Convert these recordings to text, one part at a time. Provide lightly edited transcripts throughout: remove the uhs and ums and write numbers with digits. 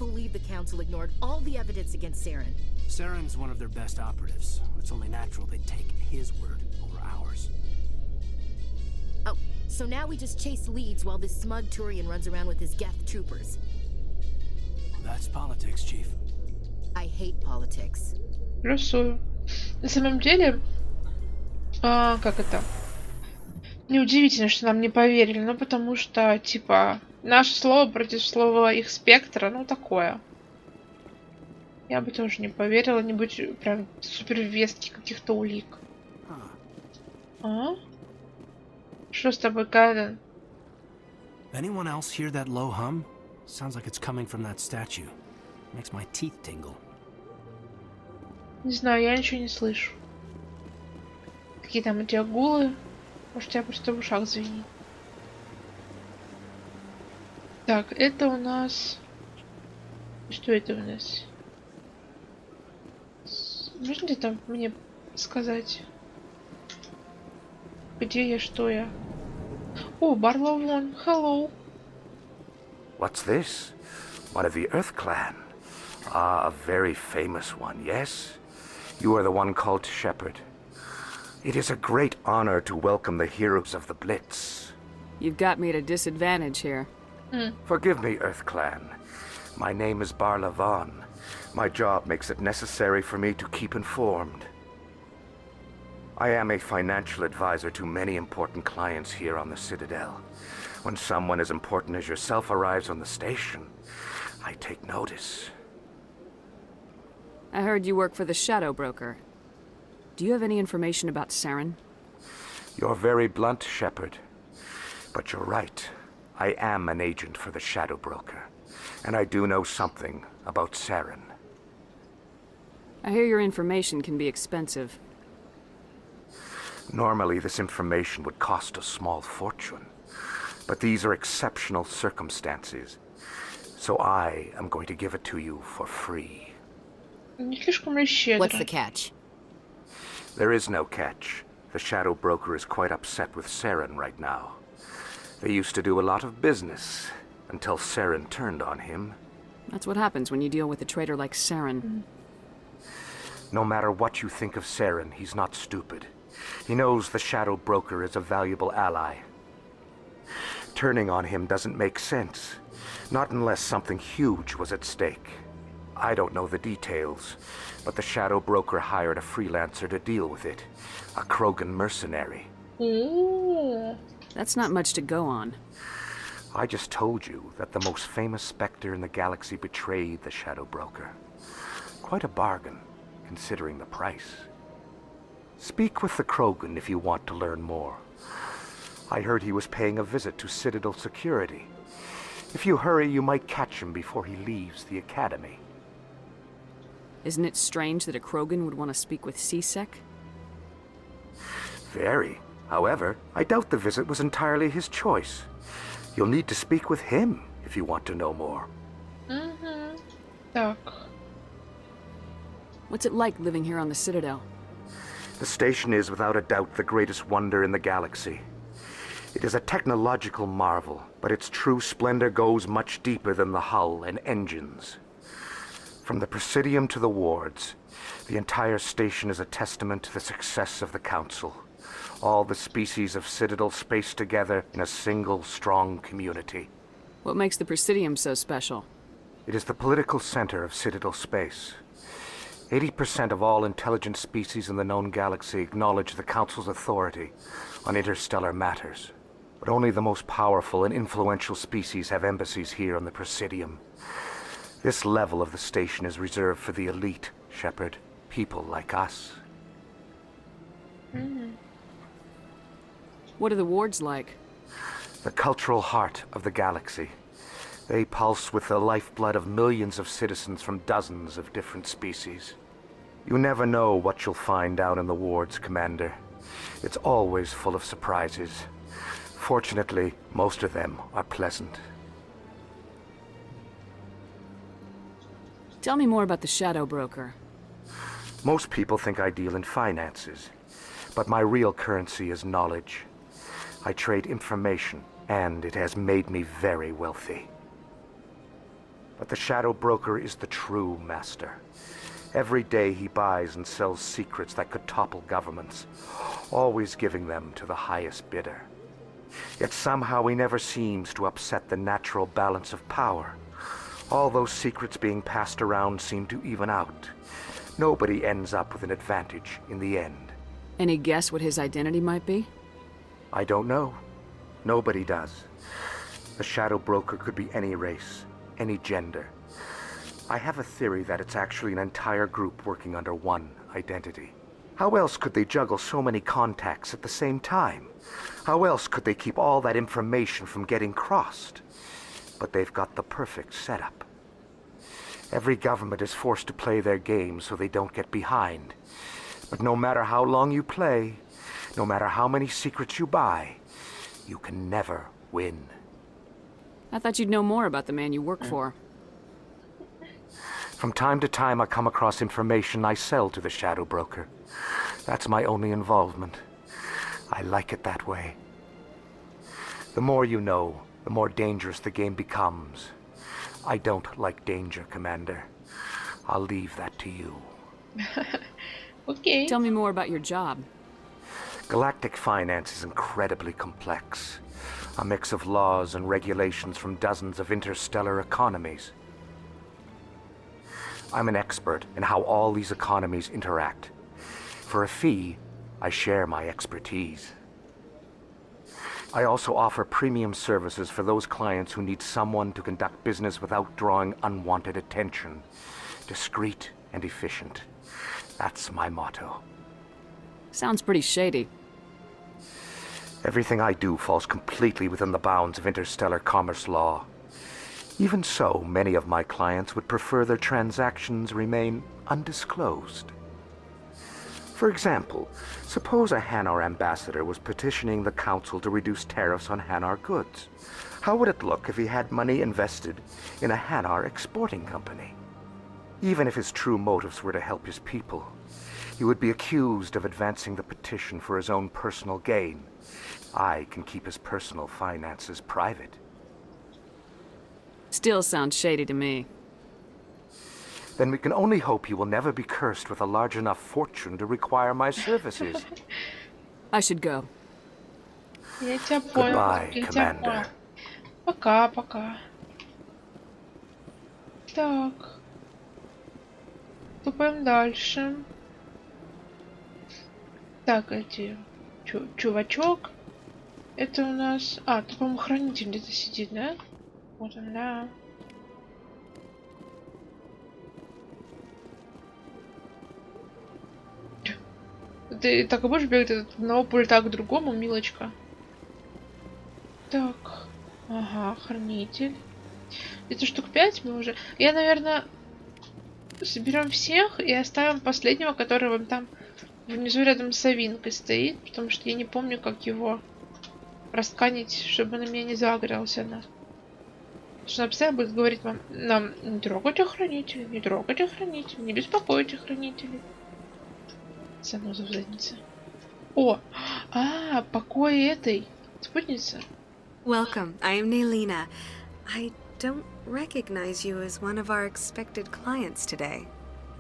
believe the Council ignored all the evidence against Saren. Saren's one of their best operatives. It's only natural they'd take his word over ours. Oh, so now we just chase leads while this smug Turian runs around with his Geth troopers. That's politics, Chief. I hate politics. Плюсую. На самом деле, как это? Неудивительно, что нам не поверили, ну потому что, типа, наше слово против слова их спектра, ну такое. Я бы тоже не поверила, не будь прям супер веских каких-то улик. А? Что с тобой, Кайден? Anyone else hear that low hum? Sounds like it's coming from that statue. Makes my teeth tingle. Не знаю, я ничего не слышу. Какие там эти гулы? Может, у тебя просто в ушах звенит. Так, это у нас... Что это у нас? Можно ли там мне сказать? Где я, что я? О, Барлавон, hello. What's this? One of the Earth Clan. Ah, a very famous one, yes? You are the one called Shepard. It is a great honor to welcome the heroes of the Blitz. You've got me at a disadvantage here. Forgive me, Earth Clan. My name is Barlavon. My job makes it necessary for me to keep informed. I am a financial advisor to many important clients here on the Citadel. When someone as important as yourself arrives on the station, I take notice. I heard you work for the Shadow Broker. Do you have any information about Saren? You're very blunt, Shepard. But you're right. I am an agent for the Shadow Broker. And I do know something about Saren. I hear your information can be expensive. Normally, this information would cost a small fortune. But these are exceptional circumstances. So I am going to give it to you for free. Не слишком ли щедро? What's the catch? There is no catch. The Shadow Broker is quite upset with Saren right now. They used to do a lot of business, until Saren turned on him. That's what happens when you deal with a traitor like Saren. No matter what you think of Saren, he's not stupid. He knows the Shadow Broker is a valuable ally. Turning on him doesn't make sense. Not unless something huge was at stake. I don't know the details, but the Shadow Broker hired a freelancer to deal with it. A Krogan mercenary. Ooh. That's not much to go on. I just told you that the most famous specter in the galaxy betrayed the Shadow Broker. Quite a bargain, considering the price. Speak with the Krogan if you want to learn more. I heard he was paying a visit to Citadel security. If you hurry, you might catch him before he leaves the Academy. Isn't it strange that a Krogan would want to speak with C-Sec? Very. However, I doubt the visit was entirely his choice. You'll need to speak with him if you want to know more. Так. What's it like living here on the Citadel? The station is without a doubt the greatest wonder in the galaxy. It is a technological marvel, but its true splendor goes much deeper than the hull and engines. From the Presidium to the wards, the entire station is a testament to the success of the Council. All the species of Citadel spaced together in a single, strong community. What makes the Presidium so special? It is the political center of Citadel space. 80% of all intelligent species in the known galaxy acknowledge the Council's authority on interstellar matters. But only the most powerful and influential species have embassies here on the Presidium. This level of the station is reserved for the elite, Shepard. People like us. What are the wards like? The cultural heart of the galaxy. They pulse with the lifeblood of millions of citizens from dozens of different species. You never know what you'll find down in the wards, Commander. It's always full of surprises. Fortunately, most of them are pleasant. Tell me more about the Shadow Broker. Most people think I deal in finances, but my real currency is knowledge. I trade information, and it has made me very wealthy. But the shadow broker is the true master. Every day he buys and sells secrets that could topple governments, always giving them to the highest bidder. Yet somehow he never seems to upset the natural balance of power. All those secrets being passed around seem to even out. Nobody ends up with an advantage in the end. Any guess what his identity might be? I don't know. Nobody does. The shadow broker could be any race, any gender. I have a theory that it's actually an entire group working under one identity. How else could they juggle so many contacts at the same time? How else could they keep all that information from getting crossed? But they've got the perfect setup. Every government is forced to play their game so they don't get behind. But no matter how long you play, no matter how many secrets you buy, you can never win. I thought you'd know more about the man you work for. From time to time I come across information I sell to the shadow broker. That's my only involvement. I like it that way. The more you know, the more dangerous the game becomes. I don't like danger, Commander. I'll leave that to you. Окей. Tell me more about your job. Galactic finance is incredibly complex. A mix of laws and regulations from dozens of interstellar economies. I'm an expert in how all these economies interact. For a fee, I share my expertise. I also offer premium services for those clients who need someone to conduct business without drawing unwanted attention. Discreet and efficient. That's my motto. Sounds pretty shady. Everything I do falls completely within the bounds of interstellar commerce law. Even so, many of my clients would prefer their transactions remain undisclosed. For example, suppose a Hanar ambassador was petitioning the council to reduce tariffs on Hanar goods. How would it look if he had money invested in a Hanar exporting company? Even if his true motives were to help his people, he would be accused of advancing the petition for his own personal gain. I can keep his personal finances private. Still sounds shady to me. Then we can only hope you will never be cursed with a large enough fortune to require my services. I should go. Я тебя понял. Goodbye, Я тебя Commander. понял. Пока-пока. Так. Тупаем дальше. Так, эти... Чувачок. Это у нас... А, тут, по-моему, хранитель где-то сидит, да? Вот он, да. Ты так и будешь бегать от одного пульта к другому, милочка? Так. Ага, хранитель. Это штук 5 мы уже... Я, наверное, соберем всех и оставим последнего, который вон там внизу рядом с Авинкой стоит, потому что я не помню, как его расканить, чтобы на меня не загорелся она. Потому что она постоянно будет говорить нам не трогайте хранителей, не трогайте хранителей, не беспокойте хранителей. Заноза в заднице. О! А, покой этой спутницы. Welcome. I am Naylina. I don't recognize you as one of our expected clients today.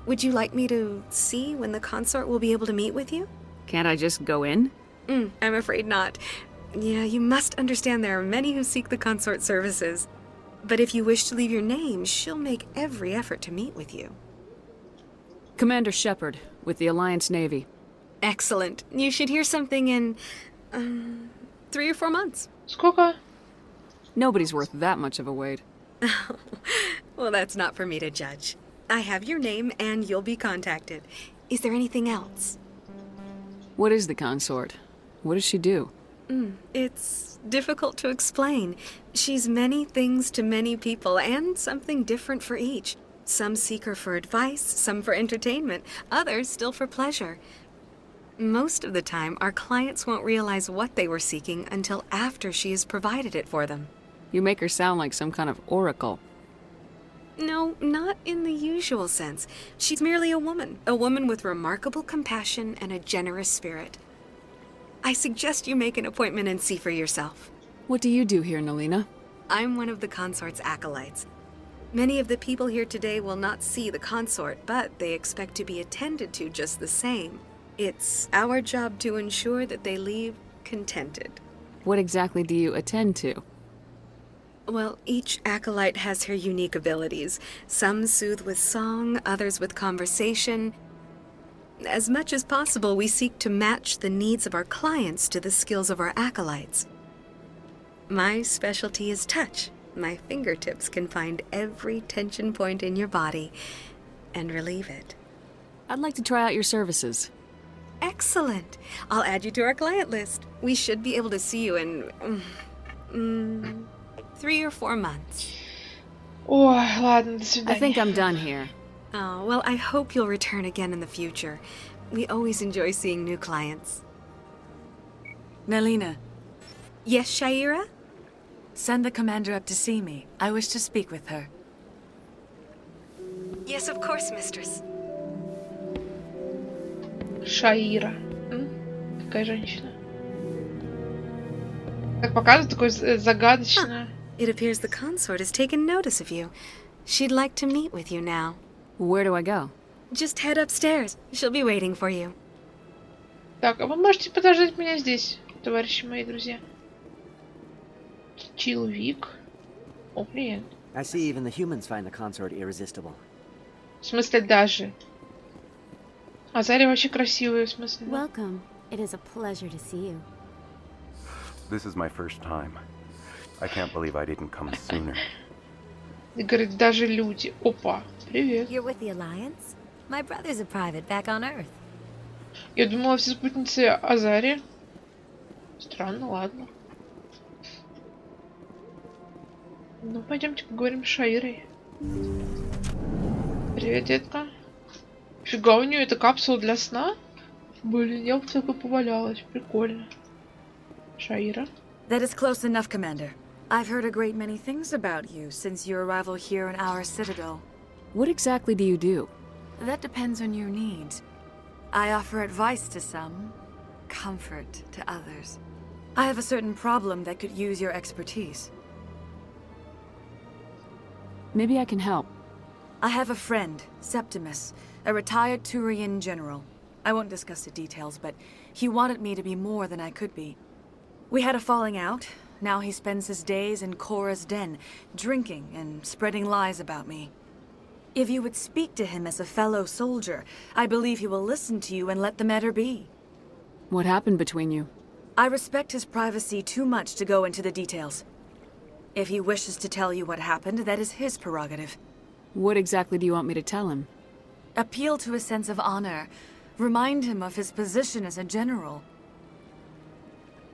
Would you like me to see when the consort will be able to meet with you? Can't I just go in? I'm afraid not. Yeah, you must understand there are many who seek the consort services. But if you wish to leave your name, she'll make every effort to meet with you. Commander Shepard, with the Alliance Navy. Excellent. You should hear something in 3 or 4 months. Сколько? Nobody's worth that much of a wait. Well, that's not for me to judge. I have your name and you'll be contacted. Is there anything else? What is the consort? What does she do? It's difficult to explain. She's many things to many people and something different for each. Some seek her for advice, some for entertainment, others still for pleasure. Most of the time, our clients won't realize what they were seeking until after she has provided it for them. You make her sound like some kind of oracle. No, not in the usual sense. She's merely a woman with remarkable compassion and a generous spirit. I suggest you make an appointment and see for yourself. What do you do here, Naylina? I'm one of the consort's acolytes. Many of the people here today will not see the consort, but they expect to be attended to just the same. It's our job to ensure that they leave contented. What exactly do you attend to? Well, each acolyte has her unique abilities. Some soothe with song, others with conversation. As much as possible, we seek to match the needs of our clients to the skills of our acolytes. My specialty is touch. My fingertips can find every tension point in your body and relieve it. I'd like to try out your services. Excellent. I'll add you to our client list. We should be able to see you in 3 or 4 months. Ой, ладно, до I свидания. think I'm done here. Oh, well, I hope you'll return again in the future. We always enjoy seeing new clients. Nelina, Yes, Shaira? send the commander up to see me. I wish to speak with her. Yes, of course, mistress. Шаира. Какая женщина. Как показывает, такое загадочное. It appears the consort has taken notice of you. She'd like to meet with you now. Where do I go? Just head upstairs. She'll be waiting for you. Так, а вы можете подождать меня здесь, товарищи мои друзья. Чилвик. О, блин. I see even the humans find the consort irresistible. В смысле даже. А Заря вообще красивая, в смысле. Да? Welcome. It is a pleasure to see you. This is my first time. I can't believe I didn't come sooner. И говорит, даже люди. Опа, привет. You're with the Alliance? My brother's a private back on Earth. Я думала, все спутницы Азари. Странно, ладно. Ну, пойдемте поговорим с Шаирой. Привет, детка. Фига, у нее это капсула для сна? Блин, я бы только повалялась. Прикольно. Шаира. That is close enough, Commander. I've heard a great many things about you since your arrival here in our citadel. What exactly do you do? That depends on your needs. I offer advice to some, comfort to others. I have a certain problem that could use your expertise. Maybe I can help. I have a friend, Septimus, a retired Turian general. I won't discuss the details, but he wanted me to be more than I could be. We had a falling out. Now he spends his days in Korra's den, drinking and spreading lies about me. If you would speak to him as a fellow soldier, I believe he will listen to you and let the matter be. What happened between you? I respect his privacy too much to go into the details. If he wishes to tell you what happened, that is his prerogative. What exactly do you want me to tell him? Appeal to his sense of honor. Remind him of his position as a general.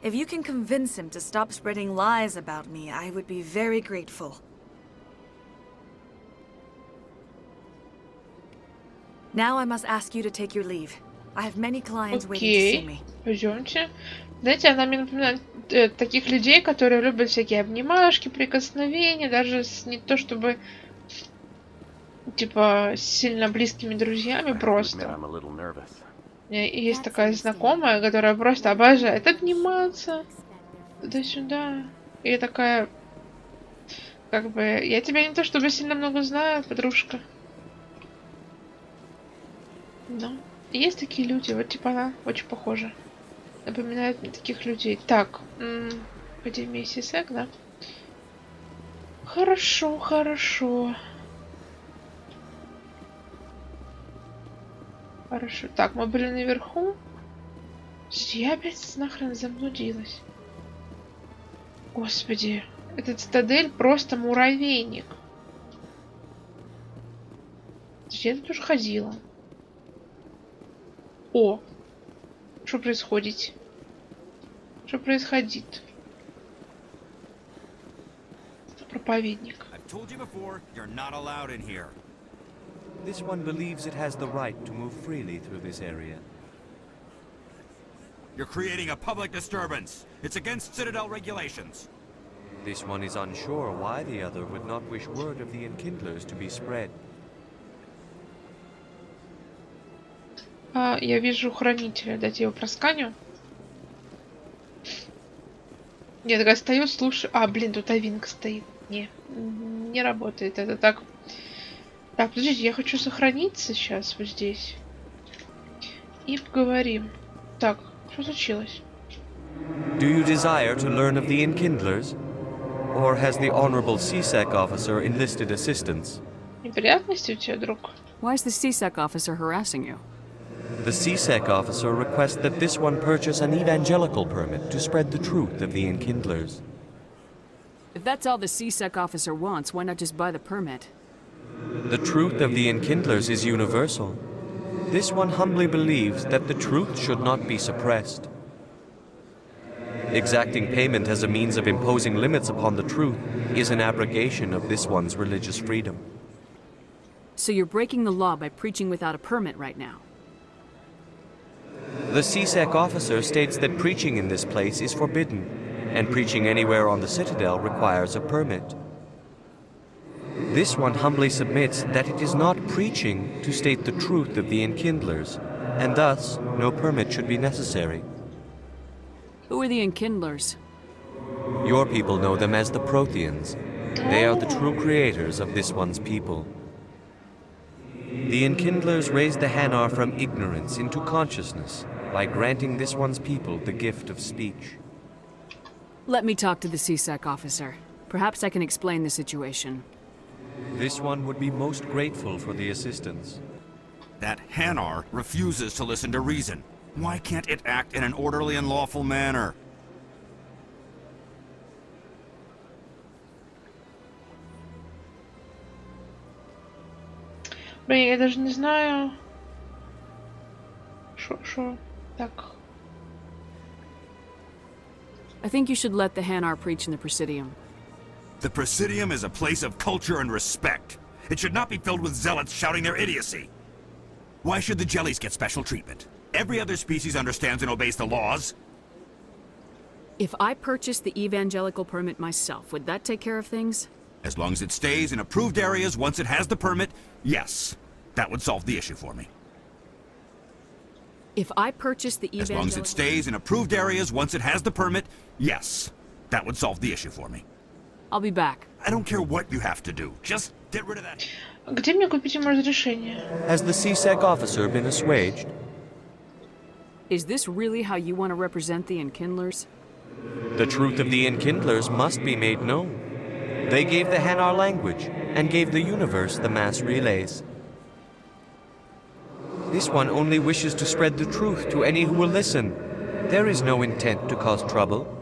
If you can convince him to stop spreading lies about me, I would be very grateful. Now I must ask you to take your leave. I have many clients waiting to see me. Пойдемте. Знаете, она мне напоминает таких людей, которые любят всякие обнимашки, прикосновения, даже не то чтобы типа с сильно близкими друзьями просто. У меня есть такая знакомая, которая просто обожает обниматься туда-сюда. И я такая, как бы, я тебя не то чтобы сильно много знаю, подружка. Но есть такие люди, вот типа она очень похожа. Напоминает мне таких людей. Так, Академия Сисек, да? Хорошо, хорошо. Хорошо. Так, мы были наверху. Я опять нахрен заблудилась. Господи, этот цитадель просто муравейник. Я тут уже ходила. О! Что происходит? Что происходит? Проповедник. This one believes it has the right to move freely through this area. You're creating a public disturbance. It's against Citadel regulations. This one is unsure why the other would not wish word of the enkindlers to be spread. Я вижу хранителя. Дайте его просканю. Я такая стою, слушаю. Блин, тут Авинка стоит. Не не работает. Это так. Так, подождите, я хочу сохраниться сейчас вот здесь. И поговорим. Так, что случилось? Do you desire to learn of the Enkindlers? Or has the Honorable CSEC officer enlisted assistance? Неприятности у тебя, друг? Why is the CSEC officer harassing you? The CSEC officer requests that this one purchase an evangelical permit to spread the truth of the Enkindlers. If that's all the CSEC officer wants, why not just buy the permit? The truth of the Enkindlers is universal. This one humbly believes that the truth should not be suppressed. Exacting payment as a means of imposing limits upon the truth is an abrogation of this one's religious freedom. So you're breaking the law by preaching without a permit right now? The CSEC officer states that preaching in this place is forbidden, and preaching anywhere on the Citadel requires a permit. This one humbly submits that it is not preaching to state the truth of the Enkindlers, and thus no permit should be necessary. Who are the Enkindlers? Your people know them as the Protheans. They are the true creators of this one's people. The Enkindlers raised the Hanar from ignorance into consciousness by granting this one's people the gift of speech. Let me talk to the CSEC officer. Perhaps I can explain the situation. This one would be most grateful for the assistance. That Hanar refuses to listen to reason. Why can't it act in an orderly and lawful manner? Блин, я даже не знаю. Шо. Так. I think you should let the Hanar preach in the Presidium. The Presidium is a place of culture and respect. It should not be filled with zealots shouting their idiocy. Why should the jellies get special treatment? Every other species understands and obeys the laws. If I purchased the evangelical permit myself, would that take care of things? As long as it stays in approved areas once it has the permit, yes. That would solve the issue for me. If I purchased the As long as it stays in approved areas once it has the permit, yes. That would solve the issue for me. I'll be back. I don't care what you have to do. Just get rid of that. Где мне купить ему разрешение? Has the CSEC officer been assuaged? Is this really how you want to represent the Enkindlers? The truth of the Enkindlers must be made known. They gave the Hanar language, and gave the universe the mass relays. This one only wishes to spread the truth to any who will listen. There is no intent to cause trouble.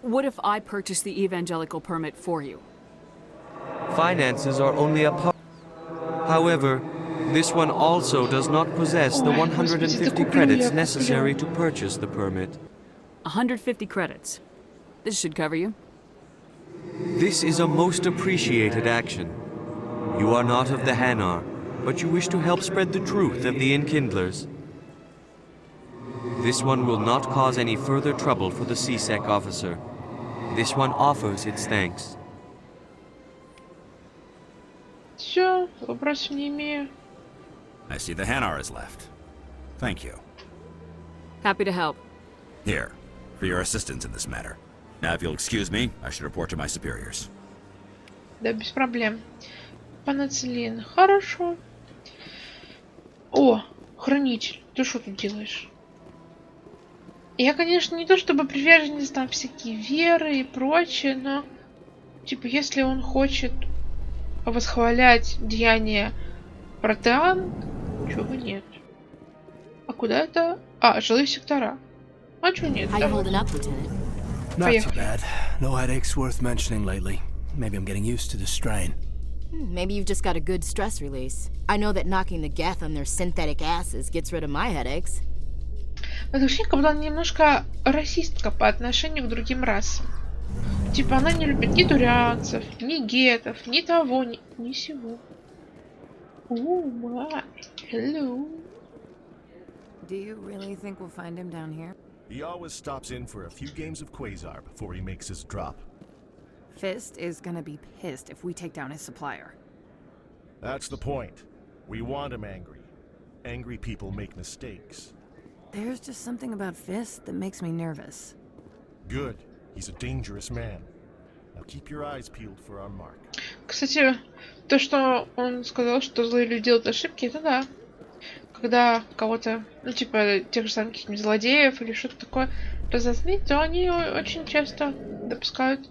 What if I purchased the evangelical permit for you? Finances are only a part. However, this one also does not possess the 150 credits necessary to purchase the permit. 150 credits. This should cover you. This is a most appreciated action. You are not of the Hanar, but you wish to help spread the truth of the Enkindlers. This one will not cause any further trouble for the CSEC officer. This one offers its thanks. Все, вопросов не имею. I see the Hanar is left. Thank you. Happy to help. Here, for your assistance in this matter. Now, if you'll excuse me, I should report to my superiors. Да, без проблем. Панацелин. Хорошо. О, хранитель. Ты что тут делаешь? Я, конечно, не то чтобы приверженец там всякие веры и прочее, но типа если он хочет восхвалять деяния протеан, чего нет. А куда это? А, жилые сектора. А чего нет? How you holding up, Lieutenant? Not too bad. No headaches worth mentioning lately. Maybe I'm getting used to the strain. Maybe you've just got a good stress release. I know that knocking the geth on their synthetic asses gets rid of my headaches. Это вообще как будто она немножко расистка по отношению к другим расам. Типа она не любит ни дурианцев, ни гетов, ни того, ни сего. Oh my, hello. Do you really think we'll find him down here? He always stops in for a few games of Quasar before he makes his drop. Fist is gonna be pissed if we take down his supplier. That's the point. We want him angry. angry people make mistakes. There's just something about Fist that makes me nervous. Good. He's a dangerous man. Now keep your eyes peeled for our mark. Кстати, то, что он сказал, что злые люди делают ошибки, это да. Когда кого-то, ну типа тех же самых каких-нибудь злодеев или что-то такое разозлить, то они очень часто допускают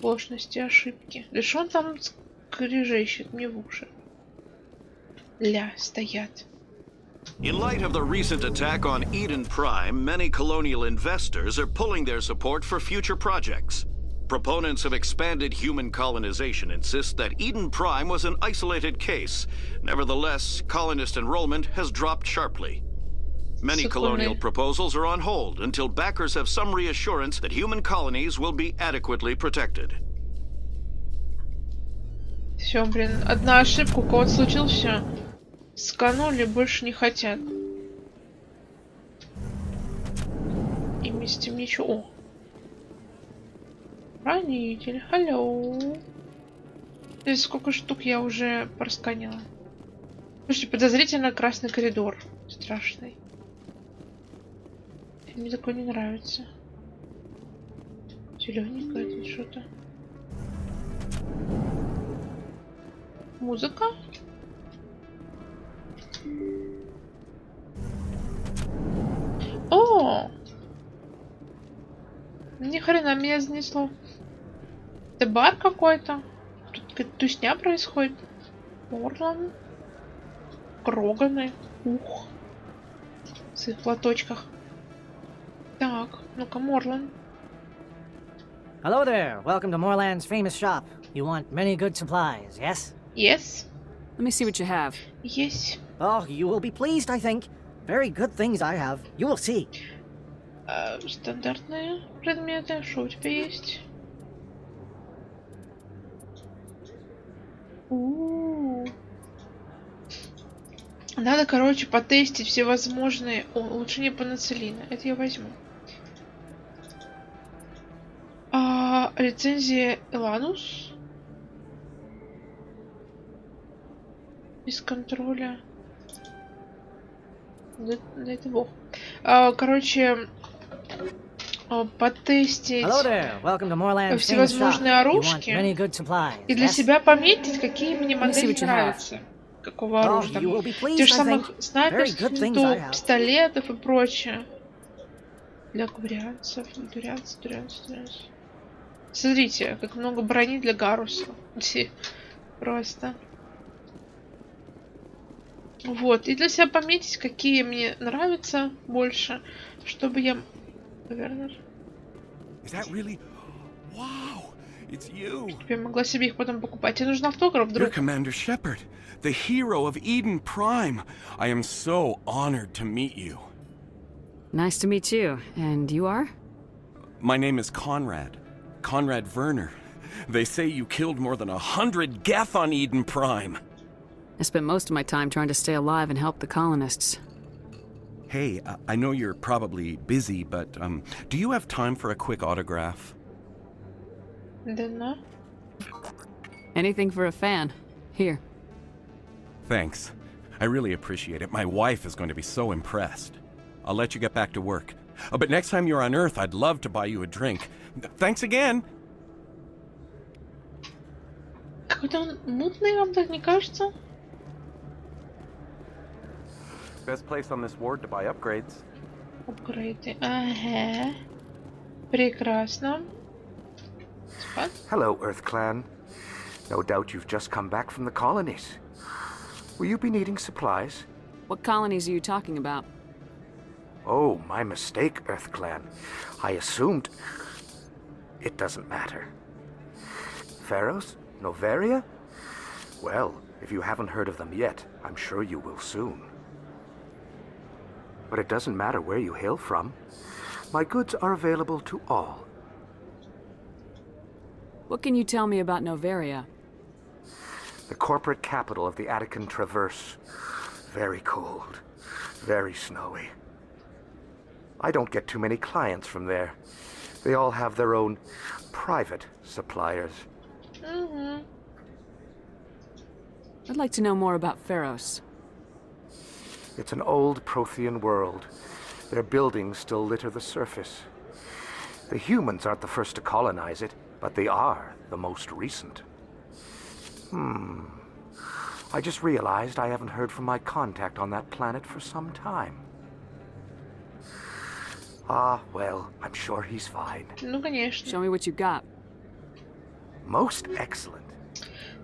ложности, ошибки. Да что он там скрежещет мне в уши? Ля, стоят. In light of the recent attack on Idен Prime, many colonial investors are pulling their support for future projects. Proponents of expanded human colonization insist that Iden Prime was an isolated case. Nevertheless, colonist enrollment has dropped sharply. Many colonial proposals are on hold until backers have some reassurance that human colonies will be adequately protected. Все, блин, одна ошибка, у кого-то случилось, все. Сканули, больше не хотят. И вместе ничего. О! Хранитель, алло. Здесь сколько штук я уже просканила. Слушайте, подозрительно красный коридор. Страшный. Мне такое не нравится. Зелененькое тут что-то. Музыка? О! Ни хрена меня занесло. Это бар какой-то. Тут какая-то тусня происходит. Морлан. Кроганы. Ух. В своих платочках. Так, ну-ка, Морлан. Hello there. Welcome to Morland's famous shop. You want many good supplies, yes? Yes. Let me see what you have. Yes. Oh, you will be pleased, I think. Very good things I have. You will see. Стандартные предметы. Что у тебя есть? Надо, короче, потестить все возможные улучшения пенициллина. Это я возьму. Лицензия Эланус. Без контроля. Да это бог. Короче, потестить всевозможные оружки и для себя пометить, какие мне модели нравятся. Какого оружия. Тех же самых снайперских винтов, пистолетов и прочее. Для гурианцев, дурианцев. Смотрите, как много брони для Гаруса. Просто. Вот. И для себя пометить, какие мне нравятся больше, чтобы я, наверное, чтобы я могла себе их потом покупать. Тебе нужен автограф, друг. Commander Shepard, the hero of Iden Prime. I am so honored to meet you. Nice to meet you. And you are? My name is Conrad Werner. They say you killed more than 100 geth on Iden Prime. I spent most of my time trying to stay alive and help the colonists. Hey, I know you're probably busy, but do you have time for a quick autograph? Dunno. Anything for a fan. Here. Thanks. I really appreciate it. My wife is going to be so impressed. I'll let you get back to work. But next time you're on Earth, I'd love to buy you a drink. Thanks again! Какой-то он мутный, вам так не кажется? Best place on this ward to buy upgrades. Апгрейды. Ага. Прекрасно. Hello, Earth Clan. No doubt you've just come back from the colonies. Will you be needing supplies? What colonies are you talking about? Oh, my mistake, Earth Clan. I assumed... It doesn't matter. Pharos? Noveria? Well, if you haven't heard of them yet, I'm sure you will soon. But it doesn't matter where you hail from. My goods are available to all. What can you tell me about Noveria? The corporate capital of the Attican Traverse. Very cold. Very snowy. I don't get too many clients from there. They all have their own private suppliers. I'd like to know more about Pharos. It's an old Prothean world. Their buildings still litter the surface. The humans aren't the first to colonize it, but they are the most recent. I just realized I haven't heard from my contact on that planet for some time. Ah, well, I'm sure he's fine. Ну, конечно. Show me what you got. Most excellent.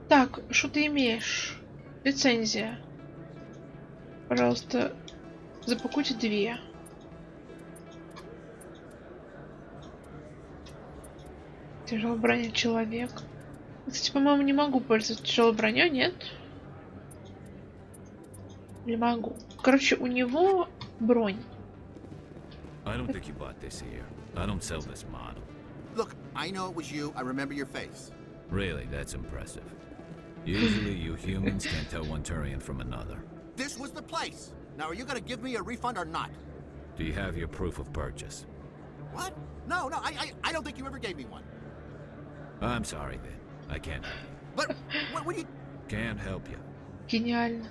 Так, что ты имеешь? Лицензия. Пожалуйста, запакуйте 2. Тяжелая броня человек. Кстати, по-моему, не могу пользоваться тяжелой броней, нет? Не могу. Короче, у него бронь. I don't think you bought this here. I don't sell this model. Look, I know it was you. I remember your face. Really, that's impressive. Usually you humans can't tell one Turian from another. This was the place. Now, are you gonna give me a refund or not? Do you have your proof of purchase? What? No, I don't think you ever gave me one. I'm sorry, then. I can't help you. But, what do you... Can't help you. Гениально.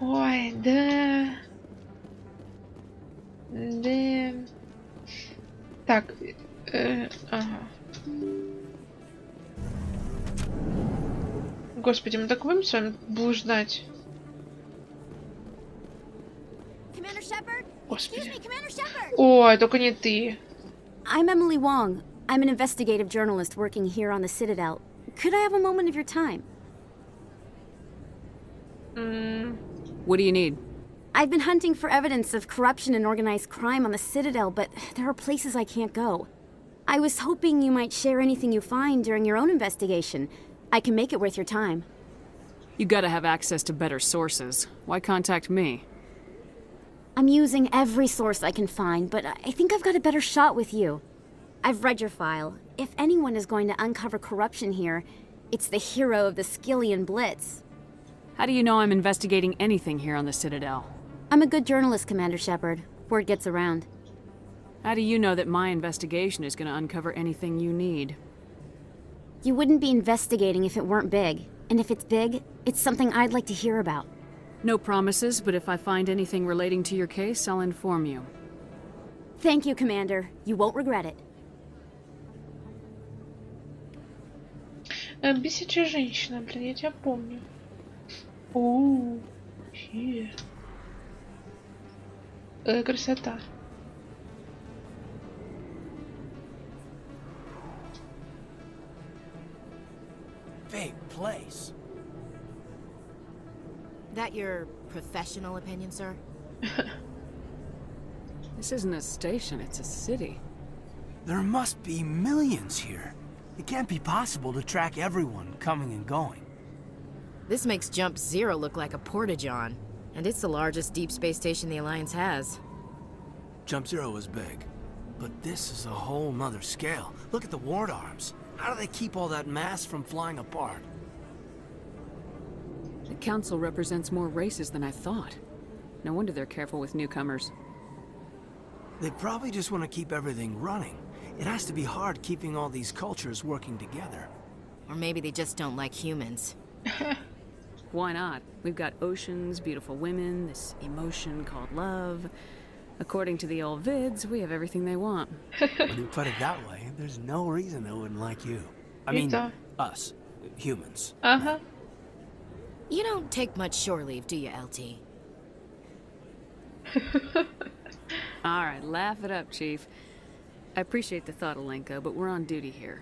Ой, да. Да. Так, ага. Господи, мы так будем с вами блуждать? Господи. Ой, только не ты. I'm Emily Wong. I'm an investigative journalist working here on the Citadel. Could I have a moment of your time? What do you need? I've been hunting for evidence of corruption and organized crime on the Citadel, but there are places I can't go. I was hoping you might share anything you find during your own investigation. I can make it worth your time. You gotta have access to better sources. Why contact me? I'm using every source I can find, but I think I've got a better shot with you. I've read your file. If anyone is going to uncover corruption here, it's the hero of the Skillian Blitz. How do you know I'm investigating anything here on the Citadel? I'm a good journalist, Commander Shepard. Word gets around. How do you know that my investigation is gonna uncover anything you need? You wouldn't be investigating if it weren't big. And if it's big, it's something I'd like to hear about. No promises, but if I find anything relating to your case, I'll inform you. Thank you, Commander. You won't regret it. Бесячая женщина, блин, я тебя помню. Красота. Big place. That your professional opinion, sir? This isn't a station, it's a city. There must be millions here. It can't be possible to track everyone coming and going. This makes Jump Zero look like a porta-john, and it's the largest deep space station the Alliance has. Jump Zero is big, but this is a whole nother scale. Look at the ward arms. How do they keep all that mass from flying apart? The Council represents more races than I thought. No wonder they're careful with newcomers. They probably just want to keep everything running. It has to be hard keeping all these cultures working together. Or maybe they just don't like humans. Why not? We've got oceans, beautiful women, this emotion called love. According to the old vids, we have everything they want. When you put it that way, there's no reason they wouldn't like you. I mean, us, humans. Uh-huh. You don't take much shore leave, do you, LT? All right, laugh it up, Chief. I appreciate the thought, Alenka, but we're on duty here.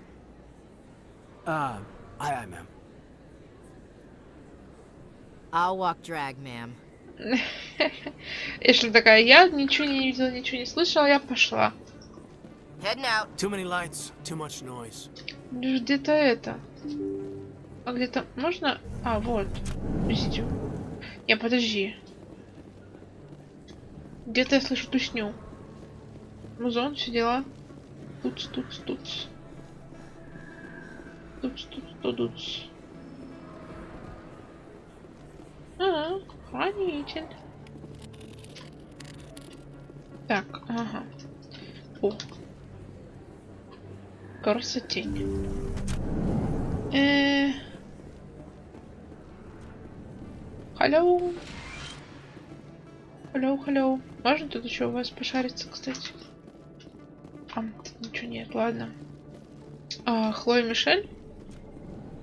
Aye, ma'am. I'll walk drag, ma'am. Эшли такая, я ничего не видела, ничего не слышала, я пошла. Heading out. Too many lights, too much noise. Где-то это. А где-то можно... А, вот. Подожди. Не, подожди. Где-то я слышу тусню. Музон, все дела. Тут. Тут. Ага, хранитель. Так, ага. О. Кажется, тень. Hello. Hello. Можно тут еще у вас пошариться, кстати? Тут ничего нет, ладно. Хлоя Мишель?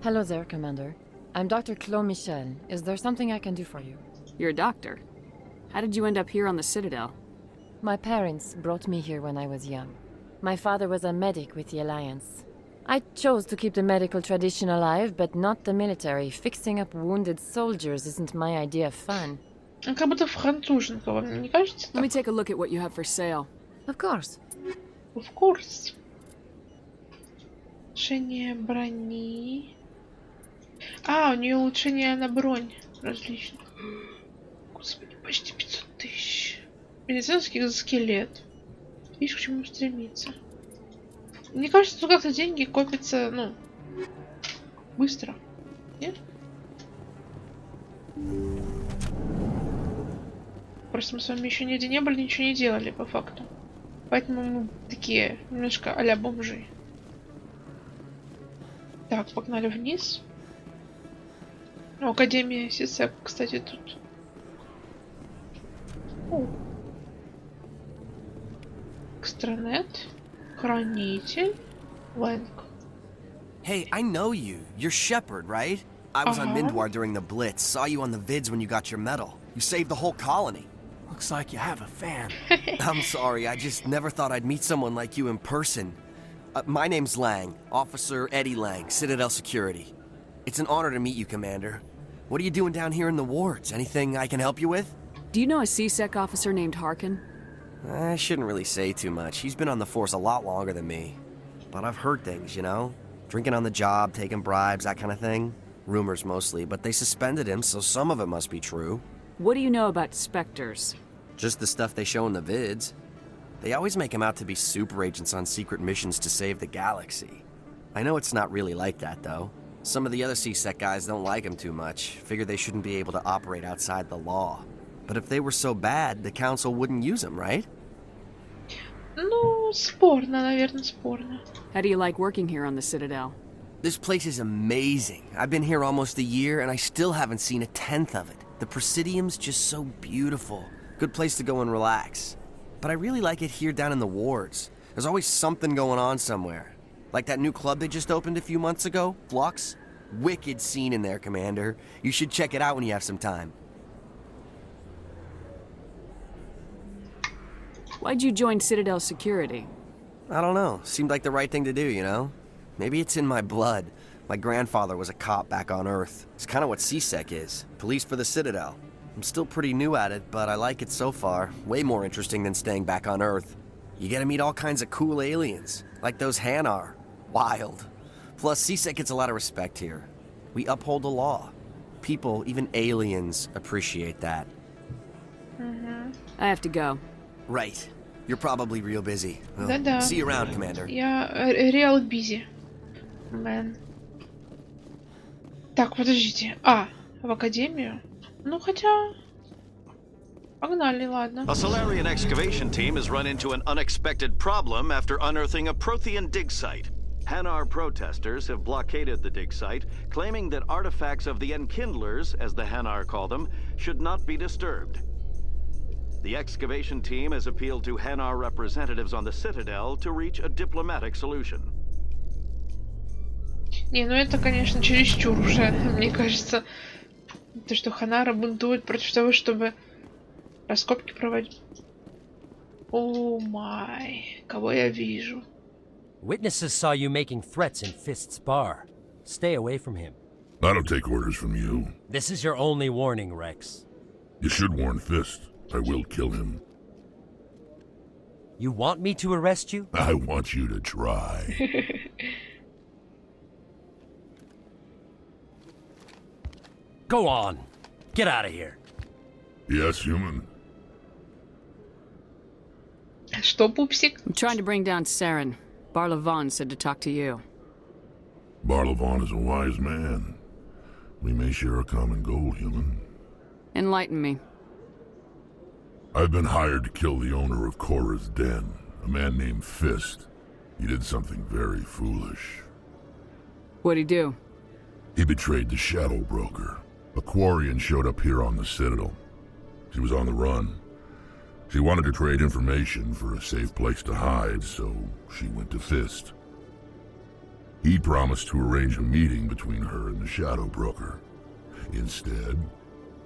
Hello there, Commander. I'm Dr. Chloe Michel. Is there something I can do for you? You're a doctor. How did you end up here on the Citadel? My parents brought me here when I was young. My father was a medic with the Alliance. I chose to keep the medical tradition alive, but not the military. Fixing up wounded soldiers isn't my idea of fun. Как будто француженка, вам не кажется? Let me take a look at what you have for sale. Of course. Of course. Улучшение брони. У нее улучшение на бронь различных. Господи, почти 500 тысяч. Медицинский экзоскелет. Видишь, к чему стремиться. Мне кажется, что как-то деньги копятся, быстро. Нет? Просто мы с вами еще нигде не были, ничего не делали, по факту. Поэтому мы такие, немножко а-ля бомжи. Так, погнали вниз. Академия СИСЭК, кстати, тут. Экстранет. Хранитель. Лэнг. Hey, I know you. You're Shepard, right? I was on Mindwar during the Blitz. Saw you on the vids when you got your medal. You saved the whole colony. Looks like you have a fan. I'm sorry, I just never thought I'd meet someone like you in person. My name's Lang, Officer Eddie Lang, Citadel Security. It's an honor to meet you, Commander. What are you doing down here in the wards? Anything I can help you with? Do you know a CSEC officer named Harkin? I shouldn't really say too much. He's been on the force a lot longer than me. But I've heard things, you know? Drinking on the job, taking bribes, that kind of thing. Rumors mostly, but they suspended him, so some of it must be true. What do you know about Spectres? Just the stuff they show in the vids. They always make him out to be super agents on secret missions to save the galaxy. I know it's not really like that, though. Some of the other CSEC guys don't like him too much, figure they shouldn't be able to operate outside the law. But if they were so bad, the Council wouldn't use him, right? Ну, спорно, наверное, спорно. How do you like working here on the Citadel? This place is amazing. I've been here almost a year, and I still haven't seen a tenth of it. The Presidium's just so beautiful. Good place to go and relax. But I really like it here down in the wards. There's always something going on somewhere. Like that new club they just opened a few months ago, Flux. Wicked scene in there, Commander. You should check it out when you have some time. Why'd you join Citadel Security? I don't know. Seemed like the right thing to do, you know? Maybe it's in my blood. My grandfather was a cop back on Earth. It's kind of what CSEC is. Police for the Citadel. I'm still pretty new at it, but I like it so far. Way more interesting than staying back on Earth. You get to meet all kinds of cool aliens, like those Hanar. Wild. Plus, CSEC gets a lot of respect here. We uphold the law. People, even aliens, appreciate that. I have to go. Right. You're probably real busy. Well, Да-да. see you around, Commander. Я real busy. Man. Так, подождите. В академию? Ну, хотя... Погнали, ладно. A Solarian excavation team has run into an unexpected problem after unearthing a Prothean dig site. Hanar protesters have blockaded the dig site, claiming that artifacts of the Enkindlers, as the Hanar call them, should not be disturbed. The excavation team has appealed to Hanar representatives on the Citadel to reach a diplomatic solution. Не, ну это, конечно, чересчур уже, мне кажется. То, что Ханара бунтует против того, чтобы раскопки проводить. О май, кого я вижу? Witnesses saw you making threats in Fist's bar. Stay away from him. I don't take orders from you. This is your only warning, Rex. You should warn Fist. I will kill him. You want me to arrest you? I want you to try. Go on. Get out of here. Yes, human. Что, пупсик? I'm trying to bring down Saren. Barlavon said to talk to you. Barlavon is a wise man. We may share a common goal, human. Enlighten me. I've been hired to kill the owner of Korra's Den, a man named Fist. He did something very foolish. What'd he do? He betrayed the Shadow Broker. A Quarian showed up here on the Citadel. He was on the run. She wanted to trade information for a safe place to hide, so she went to Fist. He promised to arrange a meeting between her and the Shadow Broker. Instead,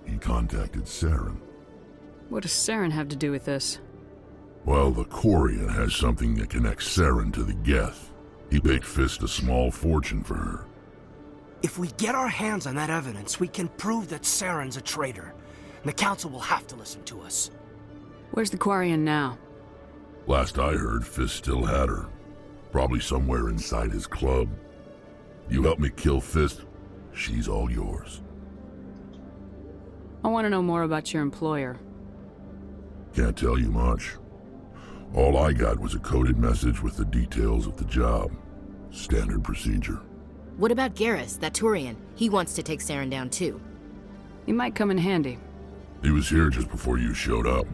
he contacted Saren. What does Saren have to do with this? Well, the Quarian has something that connects Saren to the Geth. He paid Fist a small fortune for her. If we get our hands on that evidence, we can prove that Saren's a traitor. And the Council will have to listen to us. Where's the Quarian now? Last I heard, Fist still had her. Probably somewhere inside his club. You help me kill Fist, she's all yours. I want to know more about your employer. Can't tell you much. All I got was a coded message with the details of the job. Standard procedure. What about Garrus, that Turian? He wants to take Saren down too. He might come in handy. He was here just before you showed up.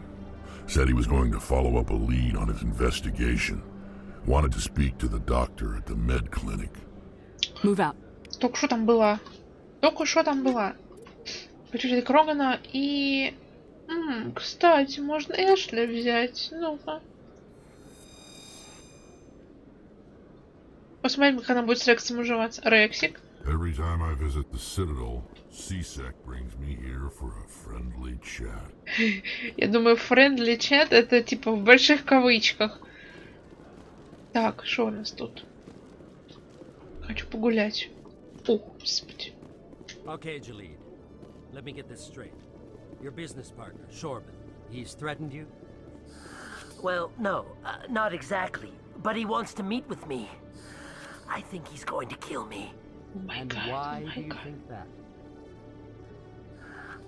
Said he was going to follow up a lead on his investigation. Wanted to speak to the doctor at the med clinic. Move out. Только что там была? Только что там была? Хочу взять Крогана и... кстати, можно Эшли взять. Ну-ка. Посмотрим, как она будет с Рексом уживаться. Рексик. Every time I visit the Citadel, CSEC brings me here for a friendly chat. Я думаю, friendly chat это типа в больших кавычках. Так, что у нас тут? Хочу погулять. О, господи. Okay, Jalid. Let me get this straight. Your business partner, Shorban, he's threatened you? Well, no, not exactly. But he wants to meet with me. I think he's going to kill me. Oh my and God, why oh my do you God. think that?